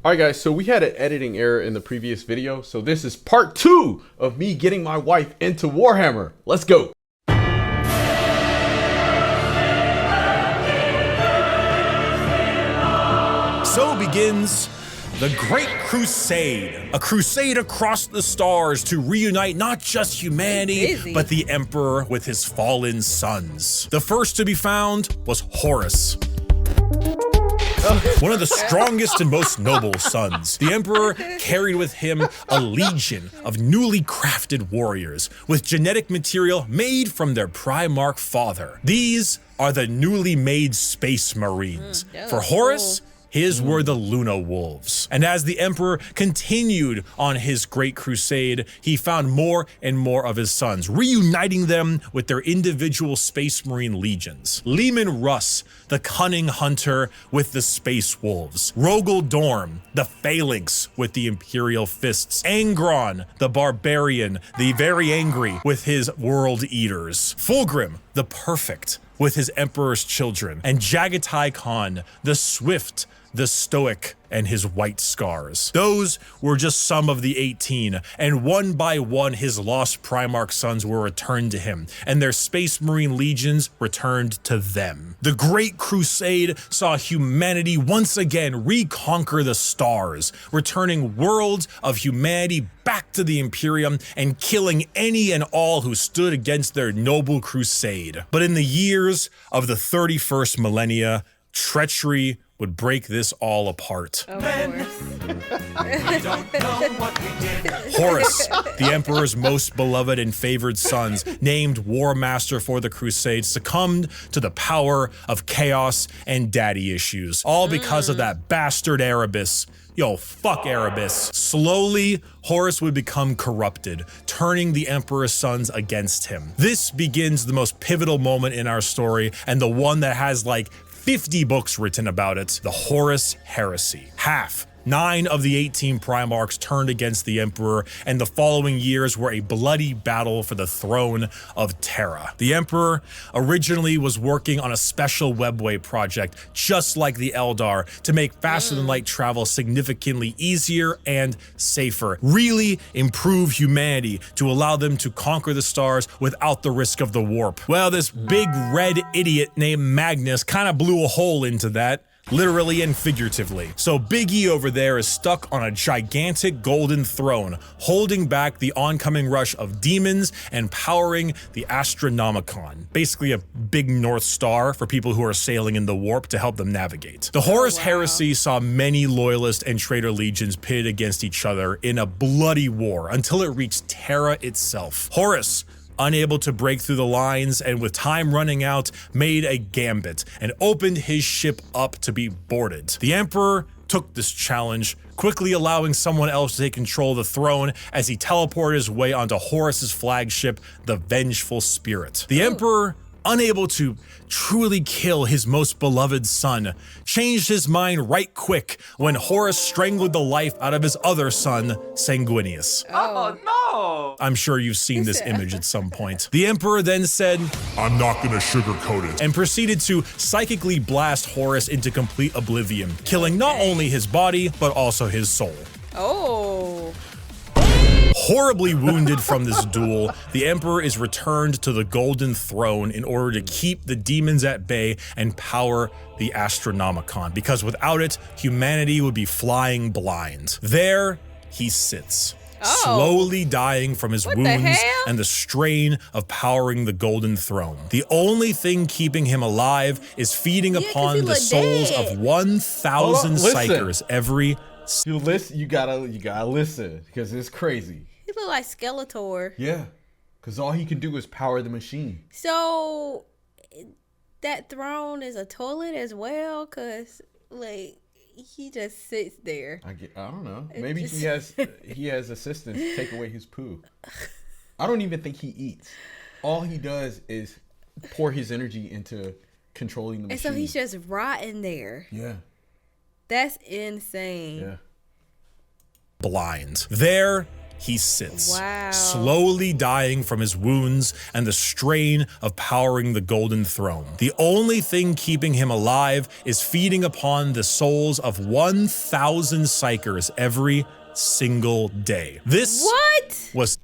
Alright guys, so we had an editing error in the previous video, so this is part 2 of me getting my wife into Warhammer. Let's go! So begins the Great Crusade, a crusade across the stars to reunite not just humanity, but the Emperor with his fallen sons. The first to be found was Horus, one of the strongest and most noble sons. The Emperor carried with him a legion of newly crafted warriors with genetic material made from their Primarch father. These are the newly made Space Marines. For Horus, his were the Luna Wolves. And as the Emperor continued on his great crusade, he found more and more of his sons, reuniting them with their individual Space Marine legions. Leman Russ, the cunning hunter with the Space Wolves. Rogel Dorm, the Phalanx with the Imperial Fists. Angron, the Barbarian, the very angry with his World Eaters. Fulgrim, the Perfect, with his Emperor's children. And Jagatai Khan, the Swift, the Stoic, and his white scars. Those were just some of the 18, and one by one his lost Primarch sons were returned to him, and their Space Marine legions returned to them. The Great Crusade saw humanity once again reconquer the stars, returning worlds of humanity back to the Imperium and killing any and all who stood against their noble crusade. But in the years of the 31st millennia, treachery would break this all apart. Horus, the Emperor's most beloved and favored sons, named War Master for the Crusade, succumbed to the power of chaos and daddy issues, all because of that bastard Erebus. Yo, fuck Erebus. Slowly, Horus would become corrupted, turning the Emperor's sons against him. This begins the most pivotal moment in our story, and the one that has like 50 books written about it, the Horus heresy. 9 of the 18 Primarchs turned against the Emperor, and the following years were a bloody battle for the throne of Terra. The Emperor originally was working on a special webway project, just like the Eldar, to make faster-than-light travel significantly easier and safer, really improve humanity to allow them to conquer the stars without the risk of the warp. Well, this big red idiot named Magnus kind of blew a hole into that, literally and figuratively. So Big E over there is stuck on a gigantic golden throne, holding back the oncoming rush of demons and powering the Astronomicon. Basically a big North Star for people who are sailing in the warp to help them navigate. The Horus heresy saw many loyalist and traitor legions pitted against each other in a bloody war until it reached Terra itself. Horus, unable to break through the lines and with time running out, made a gambit and opened his ship up to be boarded. The Emperor took this challenge, quickly allowing someone else to take control of the throne as he teleported his way onto Horus's flagship, the Vengeful Spirit. The Emperor, unable to truly kill his most beloved son, changed his mind right quick when Horus strangled the life out of his other son, Sanguinius. Oh no! I'm sure you've seen this image at some point. The Emperor then said, "I'm not gonna sugarcoat it," and proceeded to psychically blast Horus into complete oblivion, killing not only his body, but also his soul. Oh. Horribly wounded from this duel, the Emperor is returned to the Golden Throne in order to keep the demons at bay and power the Astronomicon, because without it, humanity would be flying blind. There he sits, slowly dying from his wounds and the strain of powering the Golden Throne. The only thing keeping him alive is feeding upon the souls of 1,000 psychers every. You gotta listen, because it's crazy. He look like Skeletor. Yeah, because all he can do is power the machine. So that throne is a toilet as well, because like he just sits there. I don't know. Maybe he has assistants take away his poo. I don't even think he eats. All he does is pour his energy into controlling the machine. And so he's just rotting there. Yeah. That's insane. Yeah. Blind. There he sits, Wow. slowly dying from his wounds and the strain of powering the Golden Throne. The only thing keeping him alive is feeding upon the souls of 1,000 psychers every single day. This What? was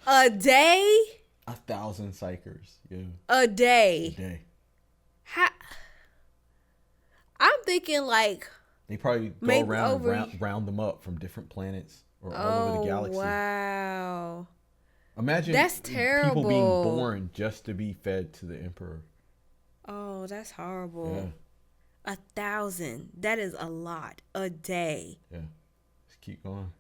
A day? 1,000 psychers. Yeah. A day. A day. I'm thinking like They probably go maybe around and round them up from different planets or all over the galaxy. Wow. Imagine That's terrible. people being born just to be fed to the Emperor. Oh, that's horrible. Yeah. 1,000. That is a lot. A day. Yeah. Let's keep going.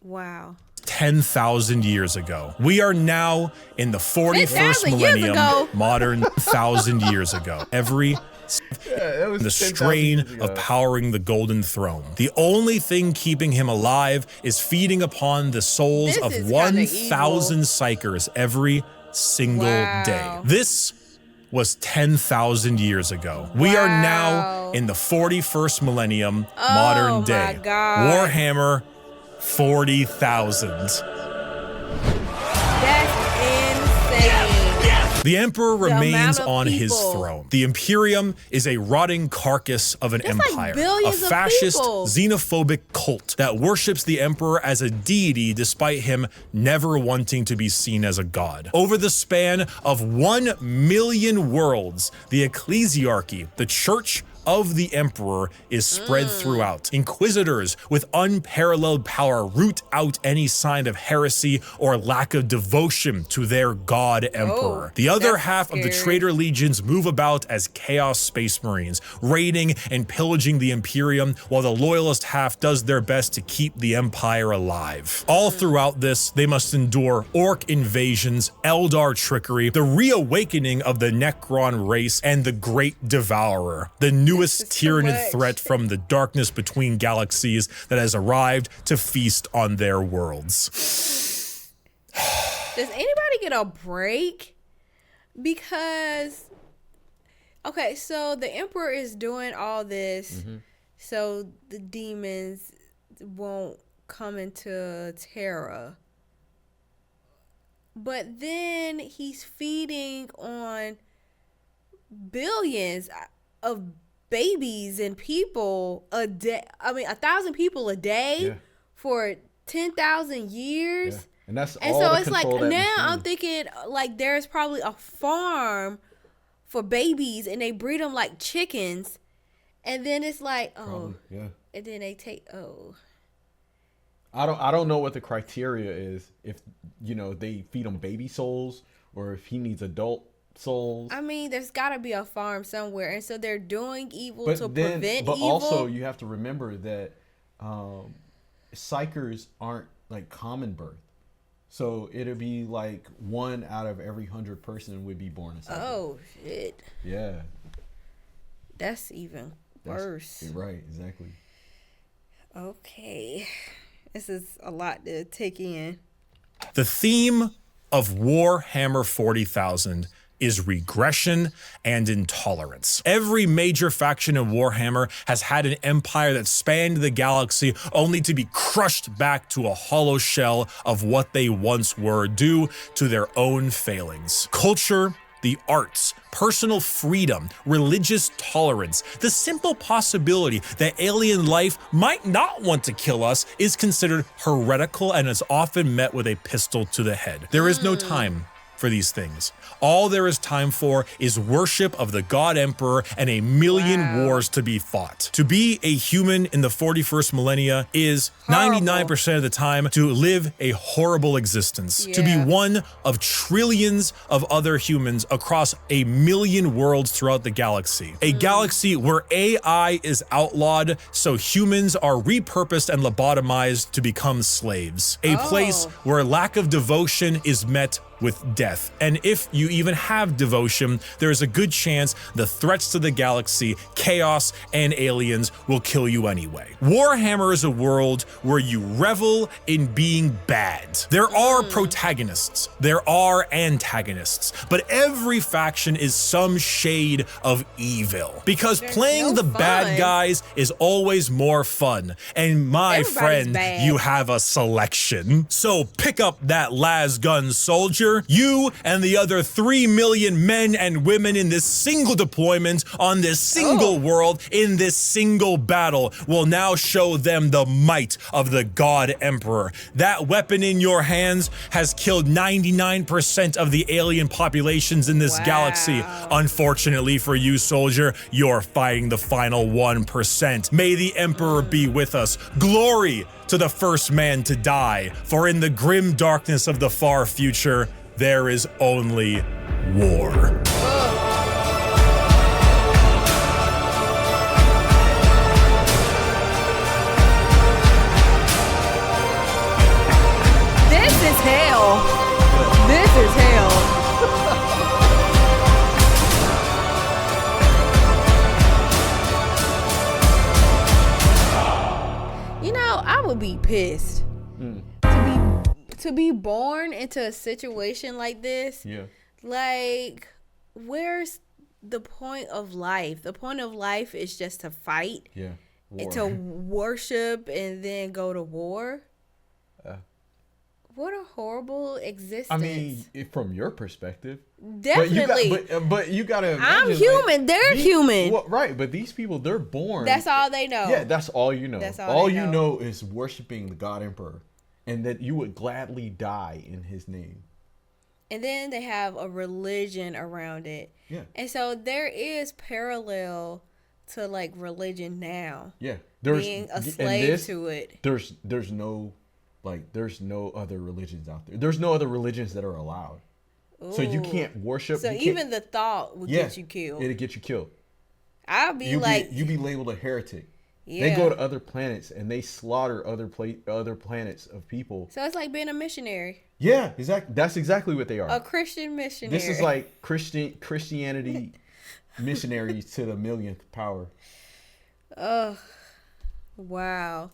Wow. 10,000 years ago. We are now in the 41st 10,000 years millennium, ago. modern 1,000 years ago. Every That was the 10,000 strain years ago. of powering the Golden Throne. The only thing keeping him alive is feeding upon the souls This of is kinda 1,000 evil. psychers every single Wow. day. This was 10,000 years ago. We are now Wow. in the 41st millennium, modern my day. God. Warhammer 40,000. That's insane. The Emperor remains amount of on his people. throne. The Imperium is a rotting carcass of an That's like empire, a billions of fascist, people. xenophobic cult that worships the Emperor as a deity despite him never wanting to be seen as a god. Over the span of 1 million worlds, the ecclesiarchy, the church of the Emperor, is spread throughout. Inquisitors with unparalleled power root out any sign of heresy or lack of devotion to their god Emperor. The other that's half of the scary. traitor legions move about as Chaos Space Marines, raiding and pillaging the Imperium, while the loyalist half does their best to keep the Empire alive. All throughout this, they must endure Orc invasions, Eldar trickery, the reawakening of the Necron race, and the Great Devourer, the newest is too tyrannid much. threat from the darkness between galaxies that has arrived to feast on their worlds. Does anybody get a break? Because, okay, so the Emperor is doing all this so the demons won't come into Terra. But then he's feeding on billions of babies and people a day. I mean, 1,000 people a day Yeah. for 10,000 years. Yeah. And that's And all so to it's like control that now I'm machine. thinking like there's probably a farm for babies and they breed them like chickens, and then it's like Probably, yeah. and then they take I don't know what the criteria is, if they feed him baby souls or if he needs adult souls. I mean, there's got to be a farm somewhere, and so they're doing evil to prevent but evil. also you have to remember that psychers aren't like common birth, so it'd be like 1 out of every 100 person would be born a psyker. Oh shit, Yeah, that's even worse. You're right, exactly. Okay, this is a lot to take in. The theme of Warhammer 40,000 is regression and intolerance. Every major faction in Warhammer has had an empire that spanned the galaxy only to be crushed back to a hollow shell of what they once were due to their own failings. Culture, the arts, personal freedom, religious tolerance, the simple possibility that alien life might not want to kill us is considered heretical and is often met with a pistol to the head. There is no time for these things. All there is time for is worship of the God Emperor and a million wars to be fought. To be a human in the 41st millennia is 99% of the time to live a horrible existence. To be Yeah. one of trillions of other humans across a million worlds throughout the galaxy. A galaxy where AI is outlawed, so humans are repurposed and lobotomized to become slaves. A place where lack of devotion is met with death. And if you even have devotion, there is a good chance the threats to the galaxy, chaos, and aliens will kill you anyway. Warhammer is a world where you revel in being bad. There are protagonists, there are antagonists, but every faction is some shade of evil. Because playing the bad guys is always more fun. And my friend, you have a selection. So pick up that las gun soldier. You and the other 3 million men and women in this single deployment on this single world in this single battle will now show them the might of the God Emperor. That weapon in your hands has killed 99% of the alien populations in this galaxy. Unfortunately for you, soldier, you're fighting the final 1%. May the Emperor be with us. Glory to the first man to die, for in the grim darkness of the far future, there is only war. This is hell. This is hell. You know, I would be pissed to be born into a situation like this. Yeah. Like, where's the point of life? The point of life is just to fight. Yeah. And to worship and then go to war. What a horrible existence. I mean, from your perspective, definitely. But you gotta. Imagine, I'm human. They're human. Well, right, but these people, they're born. That's all they know. Yeah, that's all you know. That's all you know is worshiping the God Emperor, and that you would gladly die in his name. And then they have a religion around it. Yeah. And so there is parallel to like religion now. Yeah. Being a slave to it. There's no other religions out there. There's no other religions that are allowed. Ooh. So you can't worship. So even the thought would get you killed. It'll get you killed. I'll be you be labeled a heretic. Yeah. They go to other planets and they slaughter other planets of people. So it's like being a missionary. Yeah, exactly. That's exactly what they are. A Christian missionary. This is like Christianity missionaries to the millionth power. Oh, wow.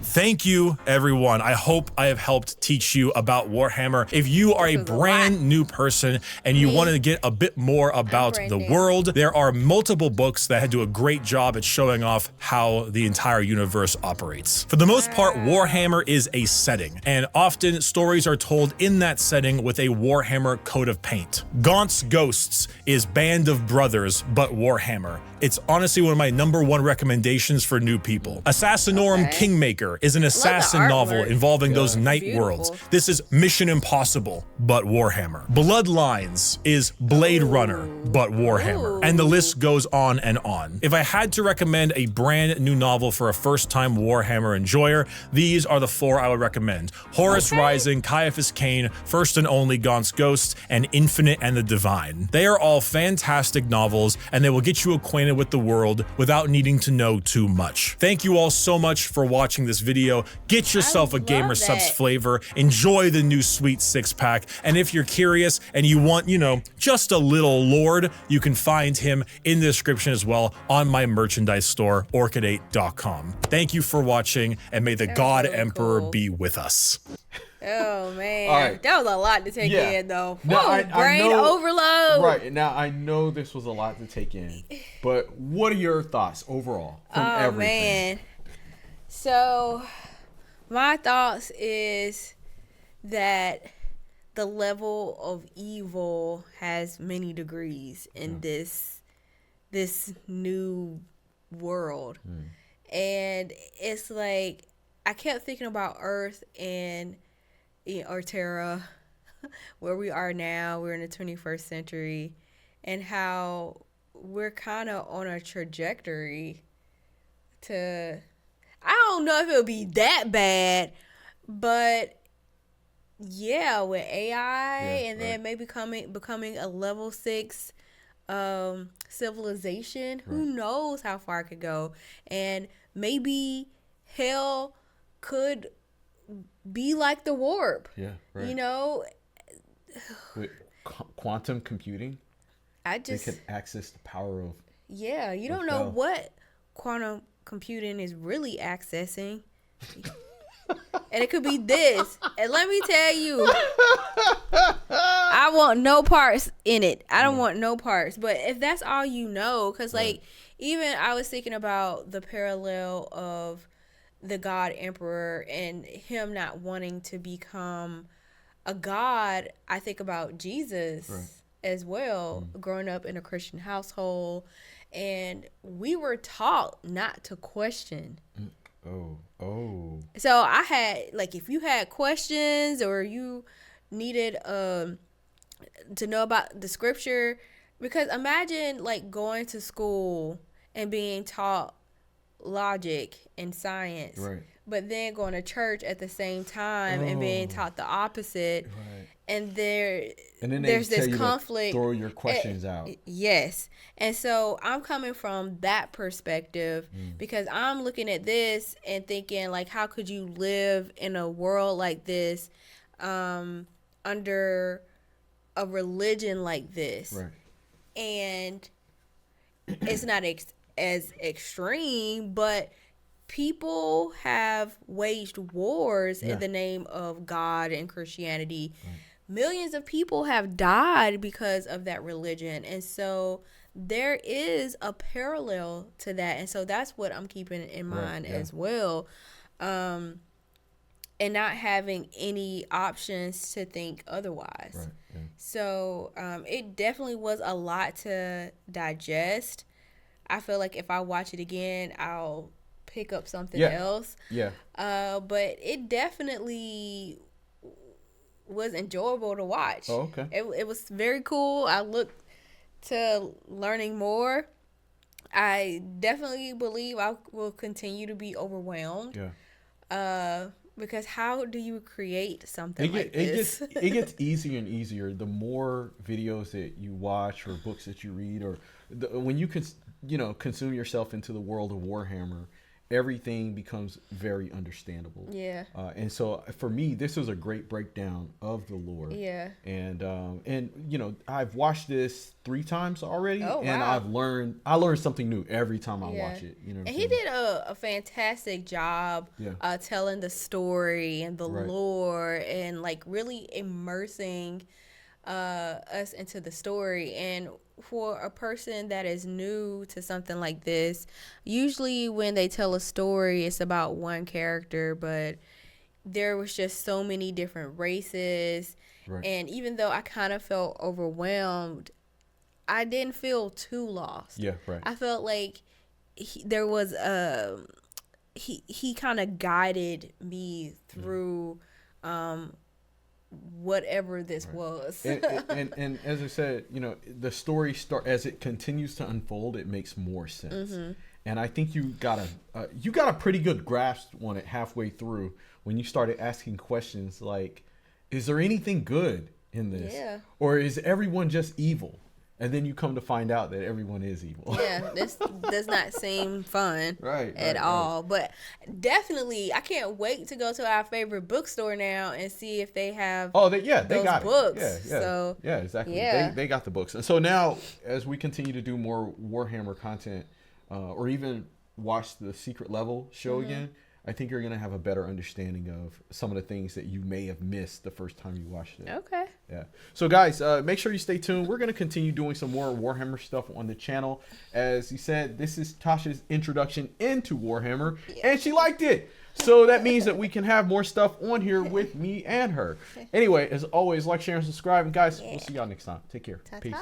Thank you, everyone. I hope I have helped teach you about Warhammer. If you are a brand new person and you want to get a bit more about the world, there are multiple books that do a great job at showing off how the entire universe operates. For the most part, Warhammer is a setting, and often stories are told in that setting with a Warhammer coat of paint. Gaunt's Ghosts is Band of Brothers, but Warhammer. It's honestly one of my #1 recommendations for new people. Assassinorum Kingmaker is an assassin novel involving those night worlds. This is Mission Impossible, but Warhammer. Bloodlines is Blade Runner, but Warhammer. And the list goes on and on. If I had to recommend a brand new novel for a first-time Warhammer enjoyer, these are the 4 I would recommend. Horus Rising, Caiaphas Cain, First and Only Gaunt's Ghost, and Infinite and the Divine. They are all fantastic novels, and they will get you acquainted with the world without needing to know too much. Thank you all so much for watching this video. Get yourself a Gamer Subs flavor. Enjoy the new Sweet 6-pack. And if you're curious and you want, just a little Lord, you can find him in the description as well on my merchandise store, orchid8.com. Thank you for watching, and may the God Emperor be with us. Oh man, that was a lot to take in, though. Now, brain overload. Right now, I know this was a lot to take in, but what are your thoughts overall from everything? Man, so my thoughts is that the level of evil has many degrees in this new world, and it's like I kept thinking about Earth and or Terra, where we are now. We're in the 21st century, and how we're kind of on a trajectory to, I don't know if it'll be that bad, but yeah, with AI and then maybe becoming a level 6 civilization, who knows how far it could go. And maybe hell could be like the warp. Yeah, right. You know, With quantum computing, they can access the power of. Yeah, you don't know what quantum computing is really accessing. And it could be this. And let me tell you, I want no parts in it. I don't want no parts. But if that's all you know, because like even I was thinking about the parallel of the God Emperor and him not wanting to become a god. I think about Jesus as well, growing up in a Christian household. And we were taught not to question. Oh. So I had, like, if you had questions or you needed to know about the scripture, because imagine like going to school and being taught logic and science, but then going to church at the same time and being taught the opposite. And there's this conflict. Throw your questions out. Yes. And so I'm coming from that perspective because I'm looking at this and thinking, like, how could you live in a world like this under a religion like this? Right. And it's not as extreme, but people have waged wars in the name of God and Christianity. Millions of people have died because of that religion. And so there is a parallel to that. And so that's what I'm keeping in mind as well. And not having any options to think otherwise. So it definitely was a lot to digest. I feel like if I watch it again, I'll pick up something else. But it definitely was enjoyable to watch. Oh, okay. It was very cool. I looked to learning more. I definitely believe I will continue to be overwhelmed. Because how do you create something like this? It gets easier and easier the more videos that you watch or books that you read, or when you consume yourself into the world of Warhammer. Everything becomes very understandable. And so for me, this was a great breakdown of the lore. And you know, I've watched this 3 times already, and I learned something new every time I watch it. You know, and he did a fantastic job telling the story and the lore and like really immersing us into the story. And for a person that is new to something like this, usually when they tell a story, it's about one character, but there was just so many different races. And even though I kind of felt overwhelmed, I didn't feel too lost. I felt like there was he kind of guided me through whatever this was. and as I said, you know, the story as it continues to unfold, it makes more sense. And I think you got a pretty good grasp on it halfway through when you started asking questions like, is there anything good in this? Or is everyone just evil? And then you come to find out that everyone is evil. This does not seem fun at all. But definitely, I can't wait to go to our favorite bookstore now and see if they have they got books. So, exactly. They got the books. And so now, as we continue to do more Warhammer content, or even watch the Secret Level show again, I think you're going to have a better understanding of some of the things that you may have missed the first time you watched it. So guys, make sure you stay tuned. We're going to continue doing some more Warhammer stuff on the channel. As you said, this is Tasha's introduction into Warhammer, and she liked it. So that means that we can have more stuff on here with me and her. Anyway, as always, like, share, and subscribe. And guys, we'll see y'all next time. Take care. Ta-ta. Peace.